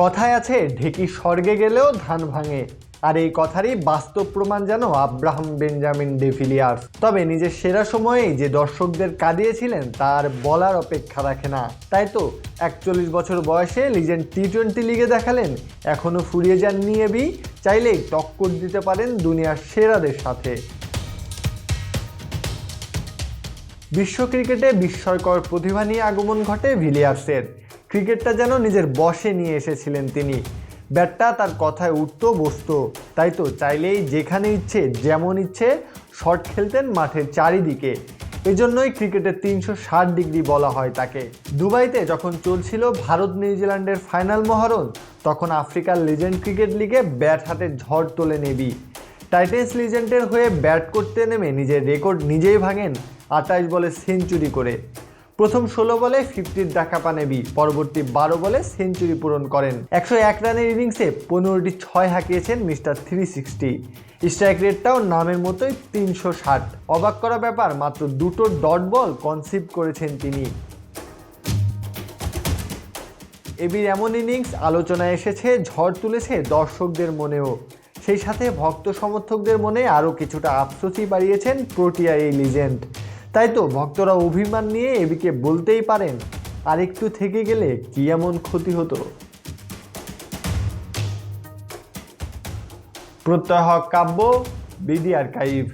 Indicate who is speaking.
Speaker 1: কথায় আছে ঢেকি স্বর্গে গেলেও ধান ভাঙে, আর এই কথারই বাস্তব প্রমাণ যেন আব্রাহাম বেঞ্জামিন ডিভিলিয়ার্স। তবে নিজের সেরা সময়েই যে দর্শকদের কাঁদিয়েছিলেন তার বলার অপেক্ষা রাখে না। তাই তো 41 বছর বয়সে লিজেন্ড টি-20 লিগে দেখালেন এখনও ফুরিয়ে যাননি এবি, চাইলেই টক্কর দিতে পারেন দুনিয়ার সেরাদের সাথে। বিশ্ব ক্রিকেটে বিস্ময়কর প্রতিভা নিয়ে আগমন ঘটে ভিলিয়ার্সের। ক্রিকেটটা যেন নিজের বশে নিয়ে এসেছিলেন তিনি। ব্যাটটা তার কথায় উঠতো বসতো, তাই তো চাইলেই যেখানে ইচ্ছে যেমন ইচ্ছে শট খেলতেন মাঠের চারিদিকে। এজন্যই ক্রিকেটের 360 ডিগ্রি বলা হয় তাকে। দুবাইতে যখন চলছিল ভারত নিউজিল্যান্ডের ফাইনাল মহরণ, তখন আফ্রিকার লিজেন্ড ক্রিকেট লিগে ব্যাট হাতে ঝড় তোলেন এবি। টাইটেন্স লিজেন্ডের হয়ে ব্যাট করতে নেমে নিজের রেকর্ড নিজেই ভাঙেন 28 বলে সেঞ্চুরি করে। প্রথম 16 বলে 50 দেখা পান এবি, পরবর্তী 12 বলে সেঞ্চুরি পূরণ করেন। 101 রানের ইনিংসে 15টি 6 হাঁকিয়েছেন মিস্টার 360। স্ট্রাইক রেটটাও নামের মতোই 360। অবাক করা ব্যাপার, মাত্র দুটো ডট বল কনসিভ করেছেন তিনি। এবির এমন ইনিংস আলোচনায় এসেছে, ঝড় তুলেছে দর্শকদের মনেও। সেই সাথে ভক্ত সমর্থকদের মনে আরও কিছুটা আফসোসই বাড়িয়েছেন প্রোটিয়া এই লিজেন্ড। তাই তো ভক্তরা অভিমান নিয়ে এবিকে বলতেই পারেন, আরেকটু থেকে গেলে কি এমন ক্ষতি হতো। প্রত্যয় হক কাব্য, বিডি আর্কাইভ।